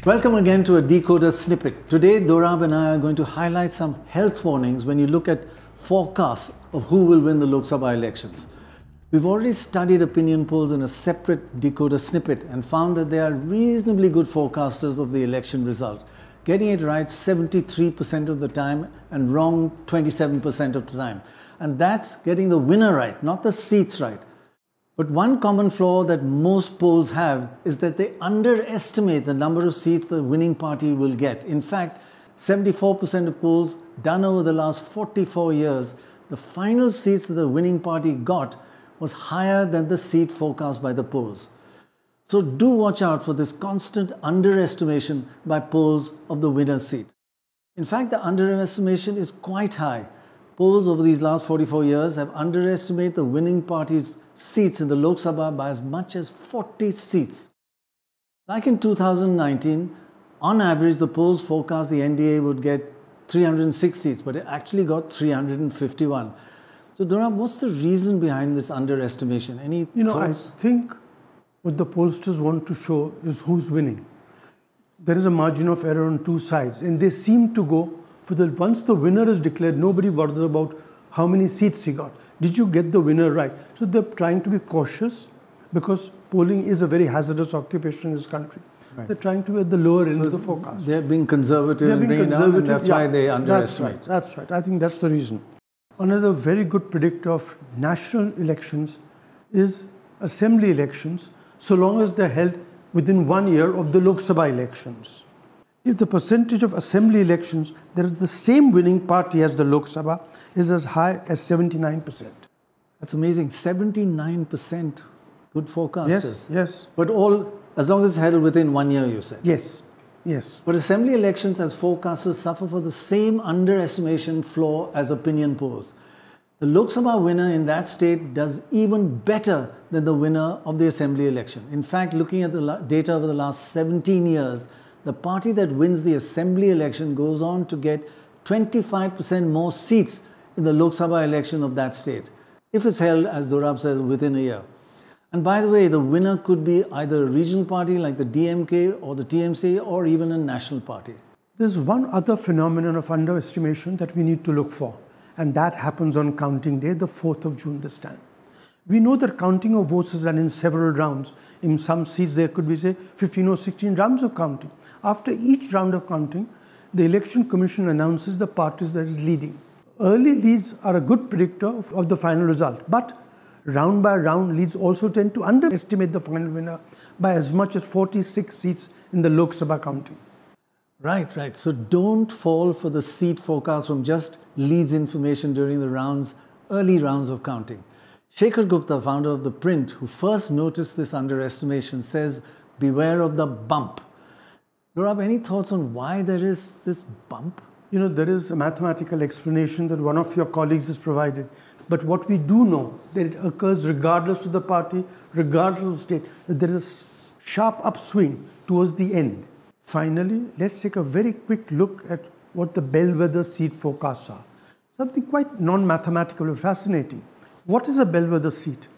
Welcome again to a deKoder snippet. Today, Dorab and I are going to highlight some health warnings when you look at forecasts of who will win the Lok Sabha elections. We've already studied opinion polls in a separate deKoder snippet and found that they are reasonably good forecasters of the election result, getting it right 73% of the time and wrong 27% of the time. And that's getting the winner right, not the seats right. But one common flaw that most polls have is that they underestimate the number of seats the winning party will get. In fact, 74% of polls done over the last 44 years, the final seats that the winning party got was higher than the seat forecast by the polls. So do watch out for this constant underestimation by polls of the winner's seat. In fact, the underestimation is quite high. Polls over these last 44 years have underestimated the winning party's seats in the Lok Sabha by as much as 40 seats. Like in 2019, on average, the polls forecast the NDA would get 306 seats, but it actually got 351. So, Dorab, what's the reason behind this underestimation? Any thoughts? I think what the pollsters want to show is who's winning. There is a margin of error on two sides, and they seem to go for once the winner is declared, nobody bothers about how many seats he got. Did you get the winner right? So they're trying to be cautious because polling is a very hazardous occupation in this country. Right. They're trying to be at the lower end of the forecast. They're being conservative and bringing down, and that's why they underestimate. That's right. I think that's the reason. Another very good predictor of national elections is assembly elections, so long as they're held within 1 year of the Lok Sabha elections. If the percentage of assembly elections that is the same winning party as the Lok Sabha is as high as 79%. That's amazing. 79% good forecasters. Yes, yes. But all, as long as it's held within 1 year, you said. Yes, yes. But assembly elections as forecasters suffer for the same underestimation flaw as opinion polls. The Lok Sabha winner in that state does even better than the winner of the assembly election. In fact, looking at the data over the last 17 years, the party that wins the assembly election goes on to get 25% more seats in the Lok Sabha election of that state, if it's held, as Dorab says, within a year. And by the way, the winner could be either a regional party like the DMK or the TMC or even a national party. There's one other phenomenon of underestimation that we need to look for, and that happens on counting day, the 4th of June this time. We know that counting of votes is done in several rounds. In some seats, there could be, say, 15 or 16 rounds of counting. After each round of counting, the Election Commission announces the parties that is leading. Early leads are a good predictor of the final result, but round by round leads also tend to underestimate the final winner by as much as 46 seats in the Lok Sabha counting. Right, right. So don't fall for the seat forecast from just leads information during the early rounds of counting. Shekhar Gupta, founder of The Print, who first noticed this underestimation, says, beware of the bump. Dorab, any thoughts on why there is this bump? There is a mathematical explanation that one of your colleagues has provided. But what we do know, that it occurs regardless of the party, regardless of the state, that there is a sharp upswing towards the end. Finally, let's take a very quick look at what the bellwether seat forecasts are. Something quite non-mathematical but fascinating. What is a bellwether seat?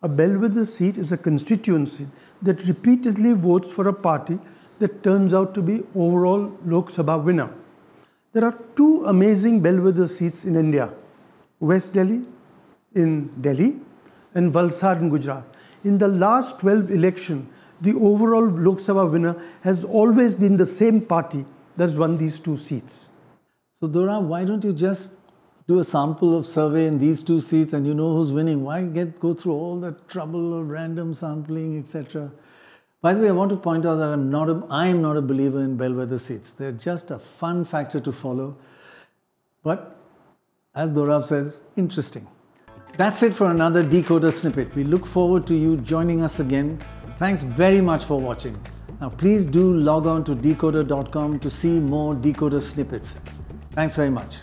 A bellwether seat is a constituency that repeatedly votes for a party that turns out to be overall Lok Sabha winner. There are two amazing bellwether seats in India, West Delhi in Delhi and Valsad in Gujarat. In the last 12 elections, the overall Lok Sabha winner has always been the same party that has won these two seats. So Dorab, why don't you just do a sample of survey in these two seats and you know who's winning? Why go through all the trouble of random sampling, etc.? By the way, I want to point out that I am not a believer in bellwether seats. They're just a fun factor to follow. But as Dorab says, interesting. That's it for another deKoder snippet. We look forward to you joining us again. Thanks very much for watching. Now please do log on to deKoder.com to see more deKoder snippets. Thanks very much.